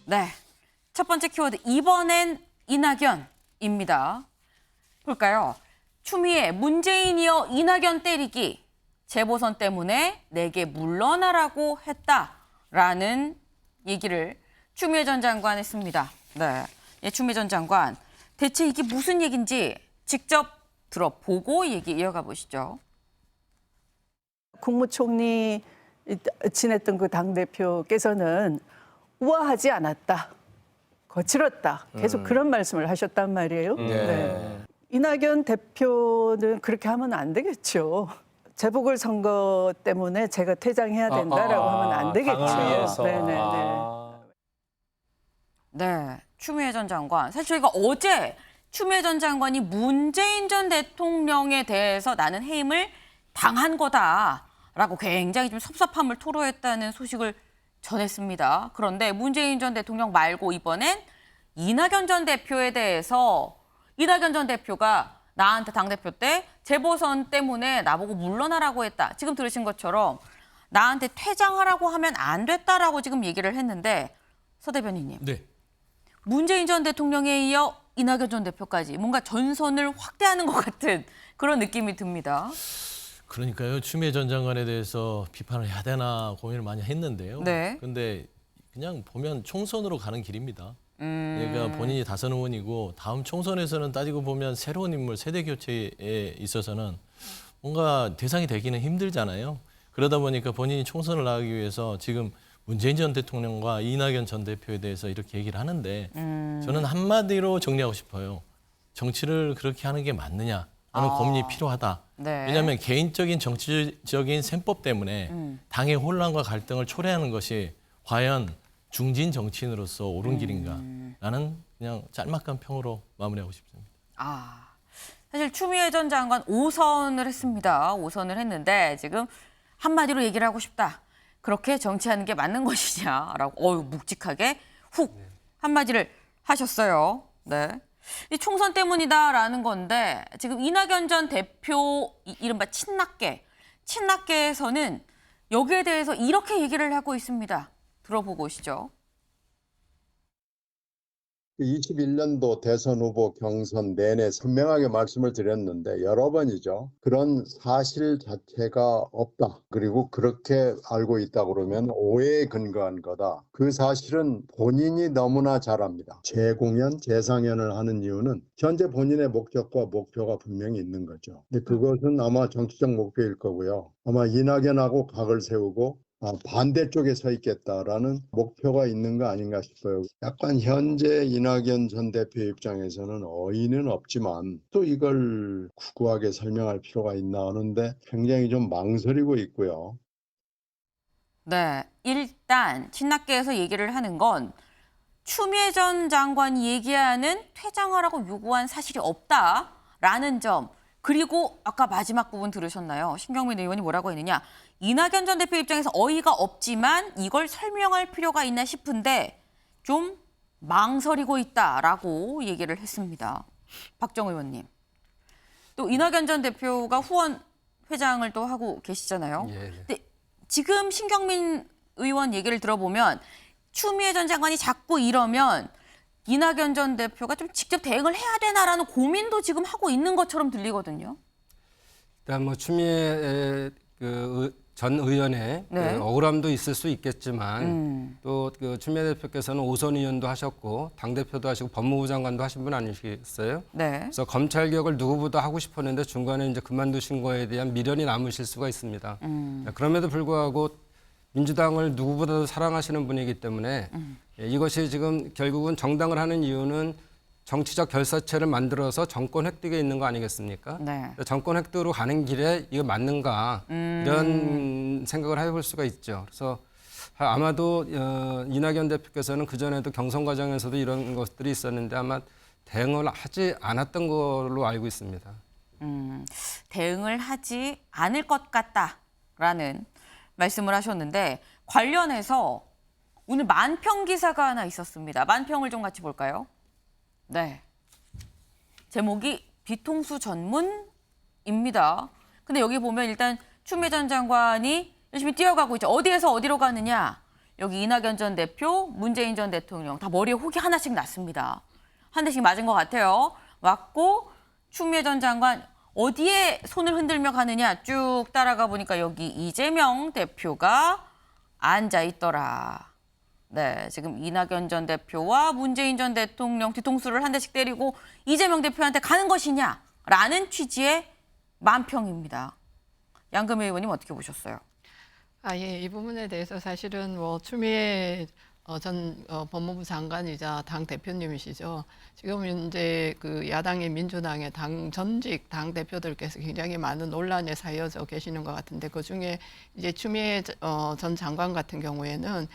네, 첫 번째 키워드 이번엔 이낙연입니다. 볼까요? 추미애 문재인이여 이낙연 때리기. 재보선 때문에 내게 물러나라고 했다라는 얘기를 추미애 전 장관 했습니다. 네, 예, 추미애 전 장관 대체 이게 무슨 얘기인지 직접 들어보고 얘기 이어가 보시죠. 국무총리 지냈던 그 당대표께서는 우아하지 않았다. 거칠었다. 계속 그런 말씀을 하셨단 말이에요. 네. 이낙연 대표는 그렇게 하면 안 되겠죠. 재보궐선거 때문에 제가 퇴장해야 된다라고 하면 안 되겠죠. 네네네. 네, 추미애 전 장관. 사실 저희가 어제 추미애 전 장관이 문재인 전 대통령에 대해서 나는 해임을 당한 거다라고 굉장히 좀 섭섭함을 토로했다는 소식을 전했습니다. 그런데 문재인 전 대통령 말고 이번엔 이낙연 전 대표에 대해서 이낙연 전 대표가 나한테 당대표 때 재보선 때문에 나보고 물러나라고 했다. 지금 들으신 것처럼 나한테 퇴장하라고 하면 안 됐다라고 지금 얘기를 했는데 서 대변인님. 네. 문재인 전 대통령에 이어 이낙연 전 대표까지 뭔가 전선을 확대하는 것 같은 그런 느낌이 듭니다. 그러니까요. 추미애 전 장관에 대해서 비판을 해야 되나 고민을 많이 했는데요. 네. 근데 그냥 보면 총선으로 가는 길입니다. 그러니까 본인이 다선 의원이고 다음 총선에서는 따지고 보면 새로운 인물 세대 교체에 있어서는 뭔가 대상이 되기는 힘들잖아요. 그러다 보니까 본인이 총선을 나가기 위해서 지금 문재인 전 대통령과 이낙연 전 대표에 대해서 이렇게 얘기를 하는데 저는 한마디로 정리하고 싶어요. 정치를 그렇게 하는 게 맞느냐 하는 고민이 필요하다. 네. 왜냐하면 개인적인 정치적인 셈법 때문에 당의 혼란과 갈등을 초래하는 것이 과연 중진 정치인으로서 옳은 길인가라는 그냥 짤막한 평으로 마무리하고 싶습니다. 사실 추미애 전 장관 5선을 했습니다. 5선을 했는데 지금 한마디로 얘기를 하고 싶다. 그렇게 정치하는 게 맞는 것이냐라고 묵직하게 훅 한마디를 하셨어요. 네. 이 총선 때문이다라는 건데 지금 이낙연 전 대표 이른바 친낙계에서는 여기에 대해서 이렇게 얘기를 하고 있습니다. 들어보고 오시죠. 21년도 대선 후보 경선 내내 선명하게 말씀을 드렸는데 여러 번이죠. 그런 사실 자체가 없다. 그리고 그렇게 알고 있다 그러면 오해에 근거한 거다. 그 사실은 본인이 너무나 잘 압니다. 재공연, 재상연을 하는 이유는 현재 본인의 목적과 목표가 분명히 있는 거죠. 근데 그것은 아마 정치적 목표일 거고요. 아마 이낙연하고 각을 세우고 반대쪽에 서 있겠다라는 목표가 있는 거 아닌가 싶어요. 약간 현재 이낙연 전 대표 입장에서는 어이는 없지만 또 이걸 구구하게 설명할 필요가 있나 하는데 굉장히 좀 망설이고 있고요. 네, 일단 친낙계에서 얘기를 하는 건 추미애 전 장관이 얘기하는 퇴장하라고 요구한 사실이 없다라는 점. 그리고 아까 마지막 부분 들으셨나요? 신경민 의원이 뭐라고 했느냐. 이낙연 전 대표 입장에서 어이가 없지만 이걸 설명할 필요가 있나 싶은데 좀 망설이고 있다라고 얘기를 했습니다. 박정 의원님. 또 이낙연 전 대표가 후원 회장을 또 하고 계시잖아요. 근데 지금 신경민 의원 얘기를 들어보면 추미애 전 장관이 자꾸 이러면 이낙연 전 대표가 좀 직접 대응을 해야 되나라는 고민도 지금 하고 있는 것처럼 들리거든요. 일단 뭐 추미애 전 의원의 네. 억울함도 있을 수 있겠지만 또 그 추미애 대표께서는 5선 의원도 하셨고 당대표도 하시고 법무부 장관도 하신 분 아니시겠어요? 네. 그래서 검찰 개혁을 누구보다 하고 싶었는데 중간에 이제 그만두신 거에 대한 미련이 남으실 수가 있습니다. 그럼에도 불구하고 민주당을 누구보다도 사랑하시는 분이기 때문에 이것이 지금 결국은 정당을 하는 이유는 정치적 결사체를 만들어서 정권 획득에 있는 거 아니겠습니까? 네. 정권 획득으로 가는 길에 이거 맞는가 이런 생각을 해볼 수가 있죠. 그래서 아마도 이낙연 대표께서는 그전에도 경선 과정에서도 이런 것들이 있었는데 아마 대응을 하지 않았던 걸로 알고 있습니다. 대응을 하지 않을 것 같다라는 말씀을 하셨는데 관련해서 오늘 만평 기사가 하나 있었습니다. 만평을 좀 같이 볼까요? 네. 제목이 뒤통수 전문입니다. 근데 여기 보면 일단 추미애 전 장관이 열심히 뛰어가고 있죠. 어디에서 어디로 가느냐. 여기 이낙연 전 대표, 문재인 전 대통령 다 머리에 혹이 하나씩 났습니다. 한 대씩 맞은 것 같아요. 맞고 추미애 전 장관 어디에 손을 흔들며 가느냐 쭉 따라가 보니까 여기 이재명 대표가 앉아 있더라. 네, 지금 이낙연 전 대표와 문재인 전 대통령 뒤통수를 한 대씩 때리고 이재명 대표한테 가는 것이냐라는 취지의 만평입니다. 양금희 의원님 어떻게 보셨어요? 예, 이 부분에 대해서 사실은 뭐 추미애 전 법무부 장관이자 당 대표님이시죠. 지금 이제 그 야당의 민주당의 전직 당 대표들께서 굉장히 많은 논란에 사여져 계시는 것 같은데 그 중에 이제 추미애 전 장관 같은 경우에는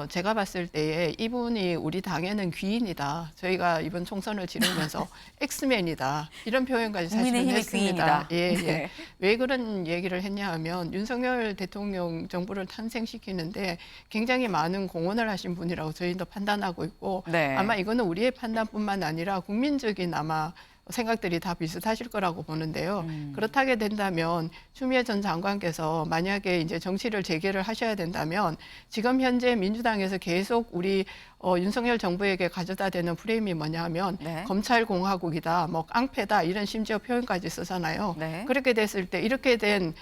제가 봤을 때에 이분이 우리 당에는 귀인이다. 저희가 이번 총선을 치르면서 엑스맨이다. 이런 표현까지 사실은 국민의힘의 했습니다. 귀인이다. 예, 예. 네. 왜 그런 얘기를 했냐 하면 윤석열 대통령 정부를 탄생시키는데 굉장히 많은 공헌을 하신 분이라고 저희도 판단하고 있고 네. 아마 이거는 우리의 판단뿐만 아니라 국민적인 아마 생각들이 다 비슷하실 거라고 보는데요. 그렇다게 된다면 추미애 전 장관께서 만약에 이제 정치를 재개를 하셔야 된다면 지금 현재 민주당에서 계속 우리 윤석열 정부에게 가져다 대는 프레임이 뭐냐 하면 네. 검찰공화국이다, 뭐 깡패다 이런 심지어 표현까지 쓰잖아요. 네. 그렇게 됐을 때 이렇게 된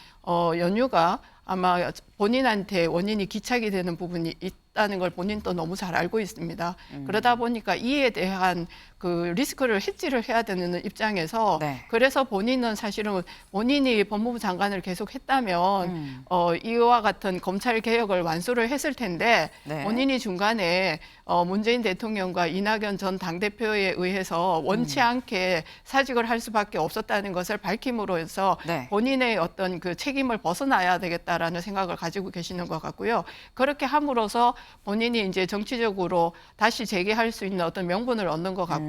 연유가 아마 본인한테 원인이 기착이 되는 부분이 있다는 걸 본인도 너무 잘 알고 있습니다. 그러다 보니까 이에 대한 그 리스크를 해지를 해야 되는 입장에서 네. 그래서 본인은 사실은 본인이 법무부 장관을 계속 했다면 이와 같은 검찰 개혁을 완수를 했을 텐데 네. 본인이 중간에 문재인 대통령과 이낙연 전 당대표에 의해서 원치 않게 사직을 할 수밖에 없었다는 것을 밝힘으로 해서 네. 본인의 어떤 그 책임을 벗어나야 되겠다라는 생각을 가지고 계시는 것 같고요. 그렇게 함으로써 본인이 이제 정치적으로 다시 재개할 수 있는 어떤 명분을 얻는 것 같고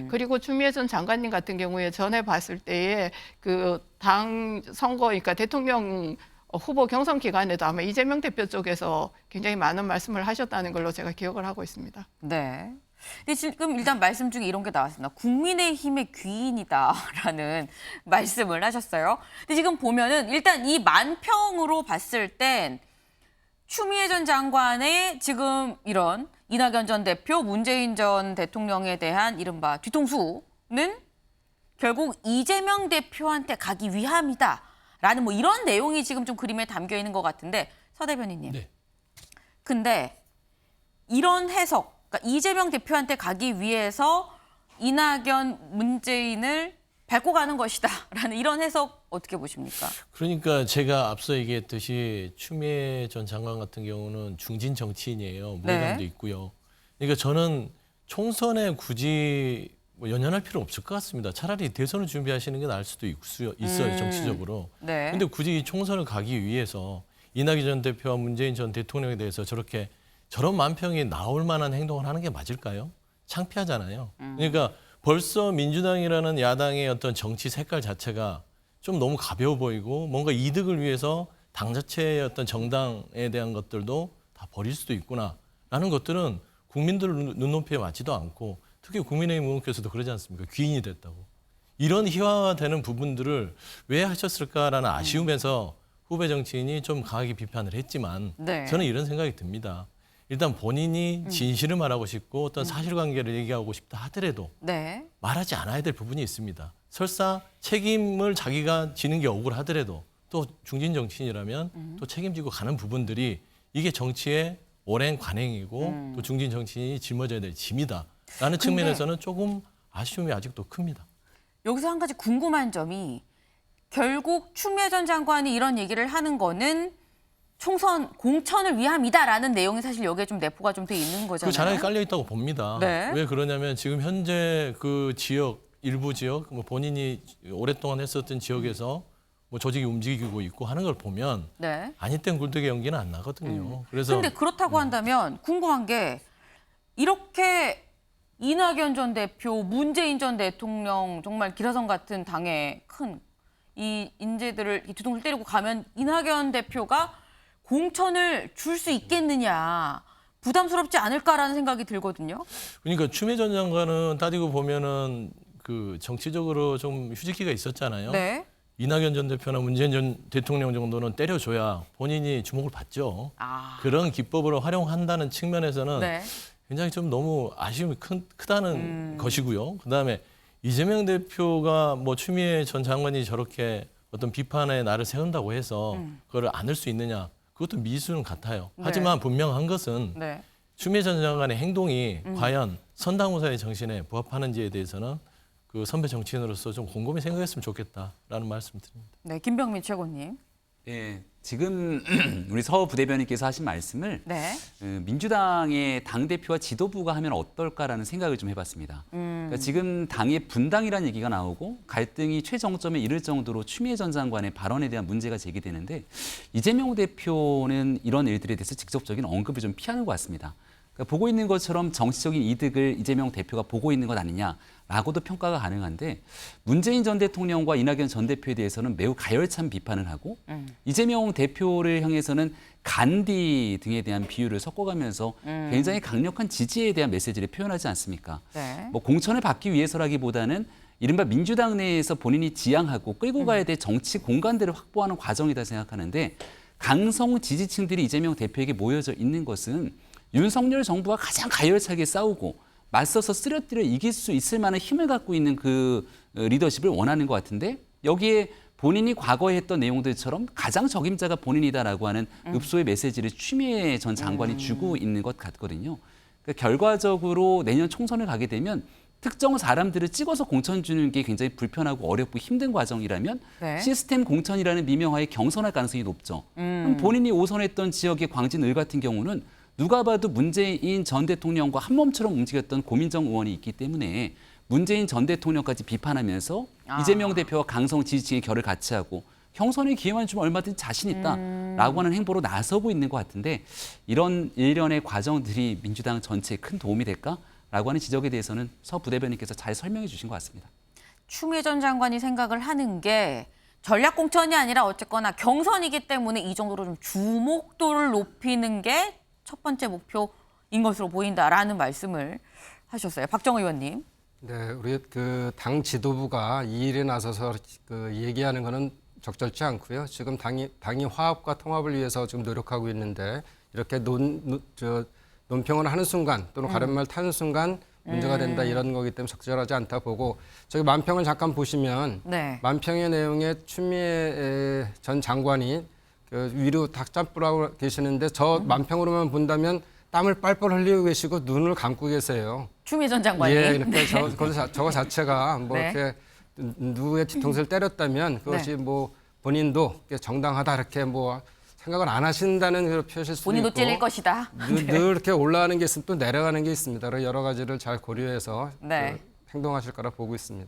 그리고 추미애 전 장관님 같은 경우에 전에 봤을 때에 그 당 선거 그러니까 대통령 후보 경선 기간에도 아마 이재명 대표 쪽에서 굉장히 많은 말씀을 하셨다는 걸로 제가 기억을 하고 있습니다. 네. 근데 지금 일단 말씀 중에 이런 게 나왔습니다. 국민의힘의 귀인이다라는 말씀을 하셨어요. 근데 지금 보면은 일단 이 만평으로 봤을 땐 추미애 전 장관의 지금 이런 이낙연 전 대표, 문재인 전 대통령에 대한 이른바 뒤통수는 결국 이재명 대표한테 가기 위함이다라는 뭐 이런 내용이 지금 좀 그림에 담겨 있는 것 같은데 서 대변인님. 네. 근데 이런 해석, 그러니까 이재명 대표한테 가기 위해서 이낙연, 문재인을 밟고 가는 것이다라는 이런 해석 어떻게 보십니까? 그러니까 제가 앞서 얘기했듯이 추미애 전 장관 같은 경우는 중진 정치인이에요. 무게감도 네. 있고요. 그러니까 저는 총선에 굳이 뭐 연연할 필요 없을 것 같습니다. 차라리 대선을 준비하시는 게 나을 수도 있어요, 정치적으로. 네. 근데 굳이 이 총선을 가기 위해서 이낙연 전 대표와 문재인 전 대통령에 대해서 저런 만평이 나올 만한 행동을 하는 게 맞을까요? 창피하잖아요. 그러니까 벌써 민주당이라는 야당의 어떤 정치 색깔 자체가 좀 너무 가벼워 보이고 뭔가 이득을 위해서 당 자체의 어떤 정당에 대한 것들도 다 버릴 수도 있구나라는 것들은 국민들 눈높이에 맞지도 않고 특히 국민의힘 의원께서도 그러지 않습니까? 귀인이 됐다고. 이런 희화화되는 부분들을 왜 하셨을까라는 아쉬움에서 후배 정치인이 좀 강하게 비판을 했지만 네. 저는 이런 생각이 듭니다. 일단 본인이 진실을 말하고 싶고 어떤 사실관계를 얘기하고 싶다 하더라도 네. 말하지 않아야 될 부분이 있습니다. 설사 책임을 자기가 지는 게 억울하더라도 또 중진 정치인이라면 또 책임지고 가는 부분들이 이게 정치의 오랜 관행이고 또 중진 정치인이 짊어져야 될 짐이다라는 측면에서는 조금 아쉬움이 아직도 큽니다. 여기서 한 가지 궁금한 점이 결국 추미애 전 장관이 이런 얘기를 하는 거는 총선 공천을 위함이다라는 내용이 사실 여기에 좀 내포가 좀 돼 있는 거잖아요. 그 자락에 깔려 있다고 봅니다. 네. 왜 그러냐면 지금 현재 그 지역 일부 지역 뭐 본인이 오랫동안 했었던 지역에서 뭐 조직이 움직이고 있고 하는 걸 보면 네. 아니 땐 굴뚝의 연기는 안 나거든요. 그래서 근데 그렇다고 한다면 궁금한 게 이렇게 이낙연 전 대표, 문재인 전 대통령 정말 기라성 같은 당의 큰 이 인재들을 뒤통수를 때리고 가면 이낙연 대표가 공천을 줄 수 있겠느냐 부담스럽지 않을까라는 생각이 들거든요. 그러니까 추미애 전 장관은 따지고 보면은 그 정치적으로 좀 휴직기가 있었잖아요. 네. 이낙연 전 대표나 문재인 전 대통령 정도는 때려줘야 본인이 주목을 받죠. 아. 그런 기법으로 활용한다는 측면에서는 네. 굉장히 좀 너무 아쉬움이 크다는 것이고요. 그다음에 이재명 대표가 뭐 추미애 전 장관이 저렇게 어떤 비판의 날을 세운다고 해서 그걸 안을 수 있느냐? 그것도 미수는 같아요. 네. 하지만 분명한 것은 네. 추미애 전 장관의 행동이 과연 선당우사의 정신에 부합하는지에 대해서는 그 선배 정치인으로서 좀 곰곰이 생각했으면 좋겠다라는 말씀드립니다. 네, 김병민 최고님. 네, 지금 우리 서 부대변인께서 하신 말씀을 네. 민주당의 당대표와 지도부가 하면 어떨까라는 생각을 좀 해봤습니다. 그러니까 지금 당의 분당이라는 얘기가 나오고 갈등이 최정점에 이를 정도로 추미애 전 장관의 발언에 대한 문제가 제기되는데 이재명 대표는 이런 일들에 대해서 직접적인 언급을 좀 피하는 것 같습니다. 그러니까 보고 있는 것처럼 정치적인 이득을 이재명 대표가 보고 있는 것 아니냐라고도 평가가 가능한데 문재인 전 대통령과 이낙연 전 대표에 대해서는 매우 가열찬 비판을 하고 이재명 대표를 향해서는 간디 등에 대한 비유를 섞어가면서 굉장히 강력한 지지에 대한 메시지를 표현하지 않습니까? 네. 뭐 공천을 받기 위해서라기보다는 이른바 민주당 내에서 본인이 지향하고 끌고 가야 될 정치 공간들을 확보하는 과정이다 생각하는데 강성 지지층들이 이재명 대표에게 모여져 있는 것은 윤석열 정부가 가장 가열차게 싸우고 맞서서 쓰러뜨려 이길 수 있을 만한 힘을 갖고 있는 그 리더십을 원하는 것 같은데 여기에 본인이 과거에 했던 내용들처럼 가장 적임자가 본인이다라고 하는 읍소의 메시지를 추미애 전 장관이 주고 있는 것 같거든요. 그러니까 결과적으로 내년 총선을 가게 되면 특정 사람들을 찍어서 공천 주는 게 굉장히 불편하고 어렵고 힘든 과정이라면 네. 시스템 공천이라는 미명하에 경선할 가능성이 높죠. 그럼 본인이 오선했던 지역의 광진을 같은 경우는 누가 봐도 문재인 전 대통령과 한 몸처럼 움직였던 고민정 의원이 있기 때문에 문재인 전 대통령까지 비판하면서 이재명 대표와 강성 지지층의 결을 같이 하고 경선에 기회만 주면 얼마든지 자신 있다라고 하는 행보로 나서고 있는 것 같은데 이런 일련의 과정들이 민주당 전체에 큰 도움이 될까라고 하는 지적에 대해서는 서 부대변인께서 잘 설명해 주신 것 같습니다. 추미애 전 장관이 생각을 하는 게 전략 공천이 아니라 어쨌거나 경선이기 때문에 이 정도로 좀 주목도를 높이는 게 첫 번째 목표인 것으로 보인다라는 말씀을 하셨어요. 박정호 의원님. 네, 우리 그 당 지도부가 이 일에 나서서 그 얘기하는 거는 적절치 않고요. 지금 당이 화합과 통합을 위해서 지금 노력하고 있는데 이렇게 논평을 하는 순간 또는 가련말 타는 순간 문제가 된다 이런 거기 때문에 적절하지 않다 보고 저기 만평을 잠깐 보시면 네. 만평의 내용에 추미애 전 장관이 그 위로 닭짬뿌라고 계시는데 저 만평으로만 본다면 땀을 뻘뻘 흘리고 계시고 눈을 감고 계세요. 추미애 전 장관이. 예, 이렇게 저거 자체가 뭐 네. 이렇게 누구의 뒤통수를 때렸다면 그것이 네. 뭐 본인도 정당하다 이렇게 뭐 생각을 안 하신다는 그런 표시일 수도 본인도 있고 찔릴 것이다. 늘 이렇게 올라가는 게 있으면 또 내려가는 게 있습니다. 그래서 여러 가지를 잘 고려해서 네. 그 행동하실 거라 보고 있습니다.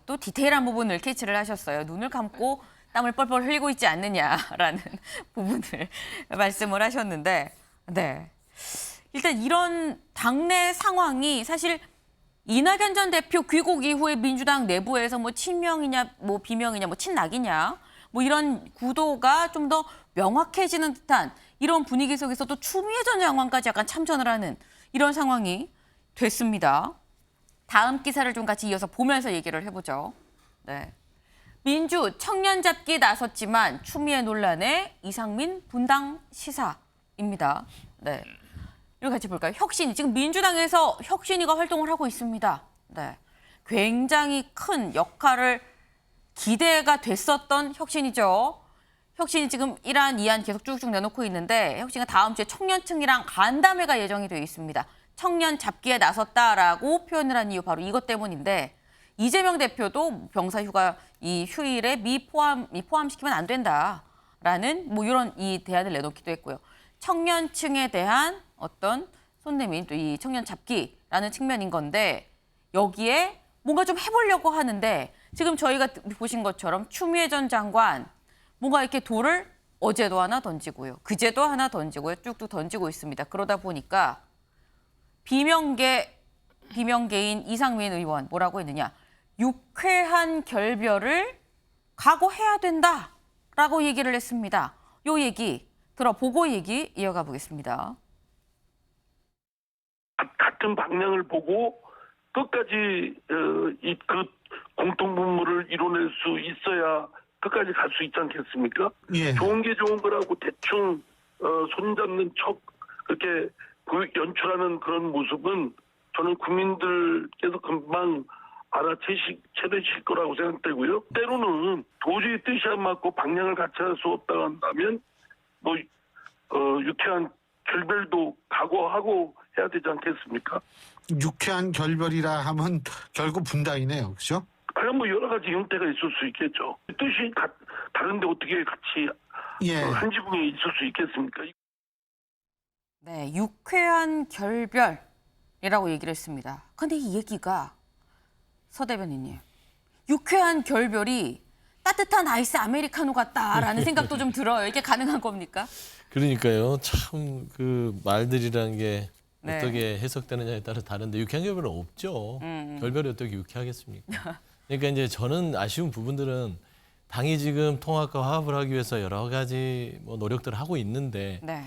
또 디테일한 부분을 캐치를 하셨어요. 눈을 감고 땀을 뻘뻘 흘리고 있지 않느냐라는 부분을 말씀을 하셨는데, 네. 일단 이런 당내 상황이 사실 이낙연 전 대표 귀국 이후에 민주당 내부에서 뭐 친명이냐, 뭐 비명이냐, 뭐 친낙이냐, 뭐 이런 구도가 좀 더 명확해지는 듯한 이런 분위기 속에서 또 추미애 전 장관까지 약간 참전을 하는 이런 상황이 됐습니다. 다음 기사를 좀 같이 이어서 보면서 얘기를 해보죠. 네. 민주 청년 잡기 나섰지만 추미애 논란에 이상민 분당 시사입니다. 네. 이거 같이 볼까요? 혁신이 지금 민주당에서 혁신이가 활동을 하고 있습니다. 네. 굉장히 큰 역할을 기대가 됐었던 혁신이죠. 혁신이 지금 1안, 2안 계속 쭉쭉 내놓고 있는데 혁신이가 다음 주에 청년층이랑 간담회가 예정이 되어 있습니다. 청년 잡기에 나섰다라고 표현을 한 이유 바로 이것 때문인데 이재명 대표도 병사휴가 이 휴일에 포함시키면 안 된다라는 뭐 이런 이 대안을 내놓기도 했고요. 청년층에 대한 어떤 손내민 또 이 청년 잡기라는 측면인 건데 여기에 뭔가 좀 해보려고 하는데 지금 저희가 보신 것처럼 추미애 전 장관 뭔가 이렇게 돌을 어제도 하나 던지고요. 그제도 하나 던지고요. 쭉쭉 던지고 있습니다. 그러다 보니까 비명계인 이상민 의원 뭐라고 했느냐. 유쾌한 결별을 각오해야 된다라고 얘기를 했습니다. 요 얘기 들어보고 얘기 이어가 보겠습니다. 같은 방향을 보고 끝까지 그 공통분모를 이뤄낼 수 있어야 끝까지 갈 수 있지 않겠습니까? 예. 좋은 게 좋은 거라고 대충 손잡는 척 그렇게 연출하는 그런 모습은 저는 국민들께서 금방 알아채실 거라고 생각되고요. 때로는 도저히 뜻이 안 맞고 방향을 같이 할 수 없다고 한다면 뭐 유쾌한 결별도 각오하고 해야 되지 않겠습니까? 유쾌한 결별이라 하면 결국 분당이네요. 그렇죠? 그냥 뭐 여러 가지 형태가 있을 수 있겠죠. 뜻이 다른데 어떻게 같이 예. 한 지붕에 있을 수 있겠습니까? 네, 유쾌한 결별이라고 얘기를 했습니다. 근데 이 얘기가 서 대변인님, 유쾌한 결별이 따뜻한 아이스 아메리카노 같다라는 생각도 좀 들어요. 이게 가능한 겁니까? 그러니까요. 참 그 말들이라는 게 네. 어떻게 해석되느냐에 따라 다른데 유쾌한 결별은 없죠. 결별이 어떻게 유쾌하겠습니까? 그러니까 이제 저는 아쉬운 부분들은 당이 지금 통합과 화합을 하기 위해서 여러 가지 뭐 노력들을 하고 있는데 네.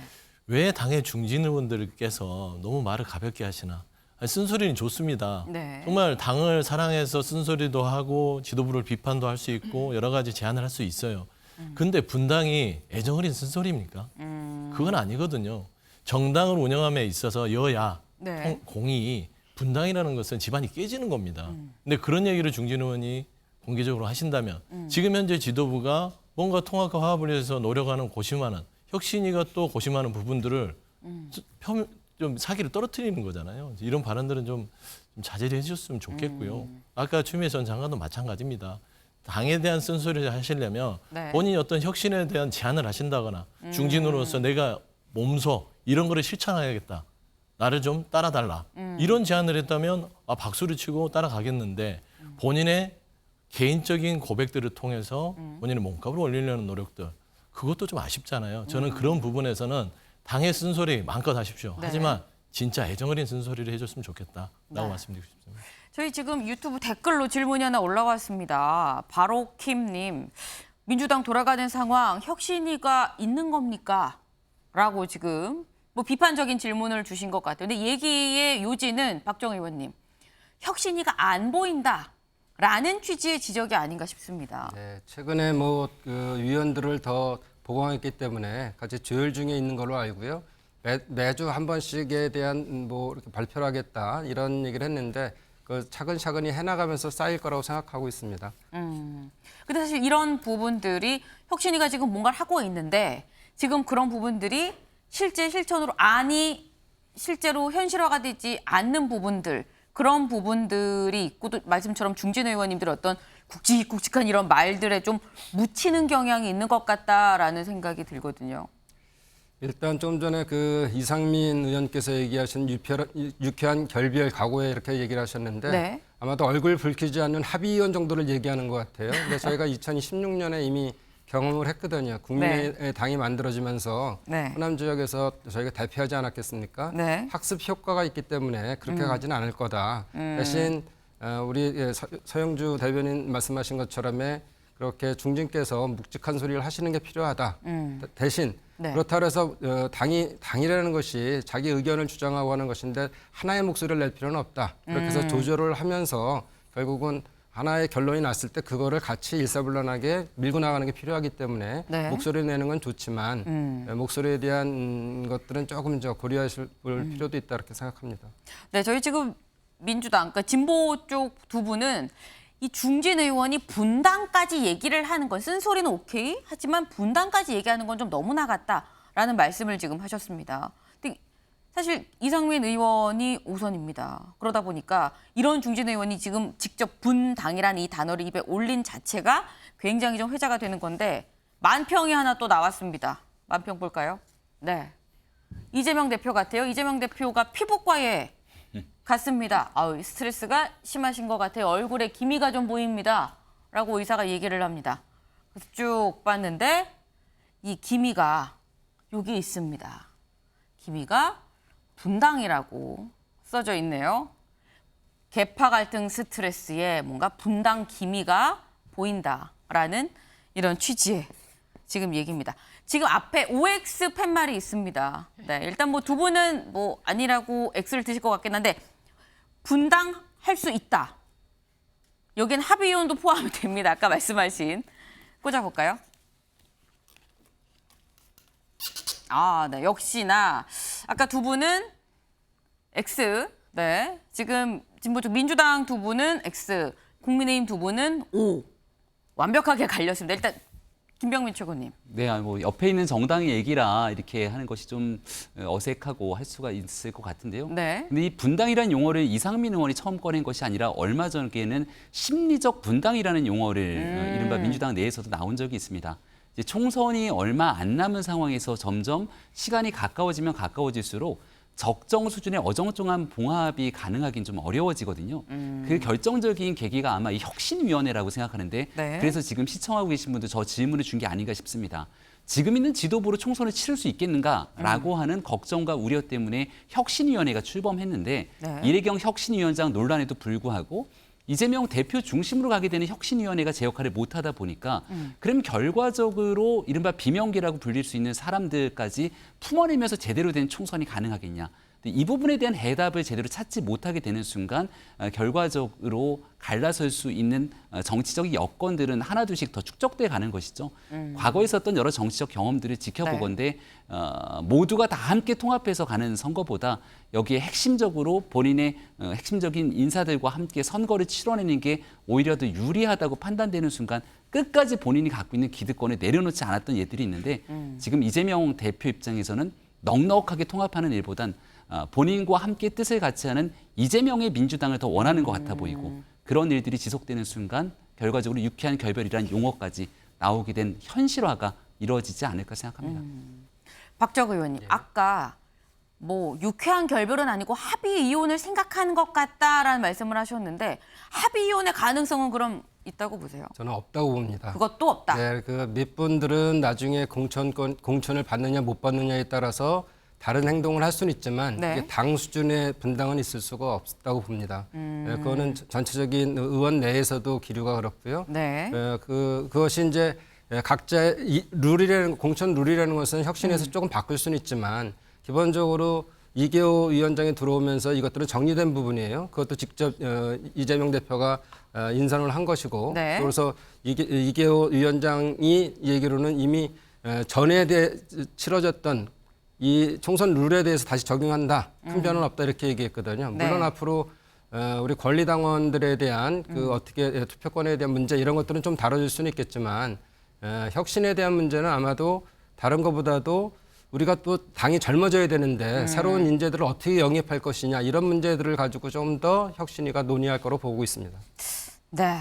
왜 당의 중진 의원들께서 너무 말을 가볍게 하시나? 아니, 쓴소리는 좋습니다. 네. 정말 당을 사랑해서 쓴소리도 하고 지도부를 비판도 할 수 있고 여러 가지 제안을 할 수 있어요. 근데 분당이 애정어린 쓴소리입니까? 그건 아니거든요. 정당을 운영함에 있어서 여야 네. 공이 분당이라는 것은 집안이 깨지는 겁니다. 근데 그런 얘기를 중진 의원이 공개적으로 하신다면 지금 현재 지도부가 뭔가 통합과 화합을 위해서 노력하는 고심하는 혁신이가 또 고심하는 부분들을 좀 사기를 떨어뜨리는 거잖아요. 이런 발언들은 좀 자제를 해주셨으면 좋겠고요. 아까 추미애 전 장관도 마찬가지입니다. 당에 대한 쓴소리를 하시려면 네. 본인이 어떤 혁신에 대한 제안을 하신다거나 중진으로서 내가 몸소 이런 거를 실천해야겠다. 나를 좀 따라달라. 이런 제안을 했다면 박수를 치고 따라가겠는데 본인의 개인적인 고백들을 통해서 본인의 몸값을 올리려는 노력들 그것도 좀 아쉽잖아요. 저는 그런 부분에서는 당의 쓴소리 마음껏 하십시오. 네. 하지만 진짜 애정어린 쓴소리를 해줬으면 좋겠다라고 네. 말씀드리고 싶습니다. 저희 지금 유튜브 댓글로 질문이 하나 올라왔습니다. 바로킴님, 민주당 돌아가는 상황 혁신위가 있는 겁니까? 라고 지금 뭐 비판적인 질문을 주신 것 같아요. 근데 얘기의 요지는 박정 의원님, 혁신위가 안 보인다라는 취지의 지적이 아닌가 싶습니다. 네, 최근에 뭐 그 위원들을 더 보강했기 때문에 같이 조율 중에 있는 걸로 알고요. 매주 한 번씩에 대한 뭐 이렇게 발표를 하겠다 이런 얘기를 했는데 그 차근차근히 해나가면서 쌓일 거라고 생각하고 있습니다. 근데 사실 이런 부분들이 혁신위가 지금 뭔가를 하고 있는데 지금 그런 부분들이 실제 실천으로 실제로 현실화가 되지 않는 부분들 그런 부분들이 있고 또 말씀처럼 중진 의원님들 어떤 굵직굵직한 이런 말들에 좀 묻히는 경향이 있는 것 같다라는 생각이 들거든요. 일단 좀 전에 그 이상민 의원께서 얘기하신 유쾌한 결별 각오에 이렇게 얘기를 하셨는데 네. 아마도 얼굴 붉히지 않는 합의의원 정도를 얘기하는 것 같아요. 근데 저희가 2016년에 이미 경험을 했거든요. 국민의 당이 만들어지면서 네. 호남 지역에서 저희가 대표하지 않았겠습니까? 네. 학습 효과가 있기 때문에 그렇게 가지는 않을 거다. 대신 우리 서영주 대변인 말씀하신 것처럼에 그렇게 중진께서 묵직한 소리를 하시는 게 필요하다. 대신 네. 그렇다고 해서 당이라는 것이 자기 의견을 주장하고 하는 것인데 하나의 목소리를 낼 필요는 없다. 그렇게 해서 조절을 하면서 결국은 하나의 결론이 났을 때 그거를 같이 일사불란하게 밀고 나가는 게 필요하기 때문에 네. 목소리를 내는 건 좋지만 목소리에 대한 것들은 조금 고려하실 필요도 있다 이렇게 생각합니다. 네, 저희 지금 민주당, 그러니까 진보 쪽 두 분은 이 중진 의원이 분당까지 얘기를 하는 건 쓴소리는 오케이 하지만 분당까지 얘기하는 건 좀 너무 나갔다라는 말씀을 지금 하셨습니다. 근데 사실 이상민 의원이 5선입니다. 그러다 보니까 이런 중진 의원이 지금 직접 분당이라는 이 단어를 입에 올린 자체가 굉장히 좀 회자가 되는 건데 만평이 하나 또 나왔습니다. 만평 볼까요? 네, 이재명 대표 같아요. 이재명 대표가 피부과에 같습니다. 스트레스가 심하신 것 같아요. 얼굴에 기미가 좀 보입니다. 라고 의사가 얘기를 합니다. 그래서 쭉 봤는데 이 기미가 여기 있습니다. 기미가 분당이라고 써져 있네요. 계파 갈등 스트레스에 뭔가 분당 기미가 보인다라는 이런 취지의 지금 얘기입니다. 지금 앞에 OX 팻말이 있습니다. 네, 일단 뭐 두 분은 뭐 아니라고 X를 드실 것 같긴 한데 분당할 수 있다. 여긴 합의의원도 포함이 됩니다. 아까 말씀하신. 꽂아볼까요? 아, 네. 역시나 아까 두 분은 X. 네. 지금 진보 쪽 민주당 두 분은 X. 국민의힘 두 분은 O. 완벽하게 갈렸습니다. 일단 김병민 최고님. 네, 뭐 옆에 있는 정당의 얘기라 이렇게 하는 것이 좀 어색하고 할 수가 있을 것 같은데요. 네. 근데 이 분당이라는 용어를 이상민 의원이 처음 꺼낸 것이 아니라 얼마 전에는 심리적 분당이라는 용어를 이른바 민주당 내에서도 나온 적이 있습니다. 이제 총선이 얼마 안 남은 상황에서 점점 시간이 가까워지면 가까워질수록 적정 수준의 어정쩡한 봉합이 가능하긴 좀 어려워지거든요. 그 결정적인 계기가 아마 이 혁신위원회라고 생각하는데 네. 그래서 지금 시청하고 계신 분들 저 질문을 준 게 아닌가 싶습니다. 지금 있는 지도부로 총선을 치를 수 있겠는가라고 하는 걱정과 우려 때문에 혁신위원회가 출범했는데 네. 이래경 혁신위원장 논란에도 불구하고 이재명 대표 중심으로 가게 되는 혁신위원회가 제 역할을 못하다 보니까 그럼 결과적으로 이른바 비명계라고 불릴 수 있는 사람들까지 품어내면서 제대로 된 총선이 가능하겠냐. 이 부분에 대한 해답을 제대로 찾지 못하게 되는 순간 결과적으로 갈라설 수 있는 정치적 여건들은 하나둘씩 더 축적돼 가는 것이죠. 과거에 있었던 여러 정치적 경험들을 지켜보건대 모두가 다 함께 통합해서 가는 선거보다 여기에 핵심적으로 본인의 핵심적인 인사들과 함께 선거를 치러내는 게 오히려 더 유리하다고 판단되는 순간 끝까지 본인이 갖고 있는 기득권을 내려놓지 않았던 예들이 있는데 지금 이재명 대표 입장에서는 넉넉하게 통합하는 일보단 본인과 함께 뜻을 같이 하는 이재명의 민주당을 더 원하는 것 같아 보이고 그런 일들이 지속되는 순간 결과적으로 유쾌한 결별이라는 용어까지 나오게 된 현실화가 이루어지지 않을까 생각합니다. 박적 의원님, 아까 뭐 유쾌한 결별은 아니고 합의 이혼을 생각하는 것 같다라는 말씀을 하셨는데 합의 이혼의 가능성은 그럼 있다고 보세요? 저는 없다고 봅니다. 그것도 없다. 네, 그 몇 분들은 나중에 공천을 받느냐 못 받느냐에 따라서 다른 행동을 할 수는 있지만 네. 이게 당 수준의 분당은 있을 수가 없다고 봅니다. 그거는 전체적인 의원 내에서도 기류가 그렇고요. 네. 그것이 이제 각자의 공천 룰이라는 것은 혁신에서 조금 바꿀 수는 있지만 기본적으로 이계호 위원장이 들어오면서 이것들은 정리된 부분이에요. 그것도 직접 이재명 대표가 인선을 한 것이고 네. 그래서 이계호 위원장이 얘기로는 이미 전에 치러졌던 이 총선 룰에 대해서 다시 적용한다. 큰 변화는 없다 이렇게 얘기했거든요. 물론 네. 앞으로 우리 권리당원들에 대한 어떻게 투표권에 대한 문제 이런 것들은 좀 다뤄질 수는 있겠지만 혁신에 대한 문제는 아마도 다른 것보다도 우리가 또 당이 젊어져야 되는데 새로운 인재들을 어떻게 영입할 것이냐 이런 문제들을 가지고 좀 더 혁신위가 논의할 거로 보고 있습니다. 네.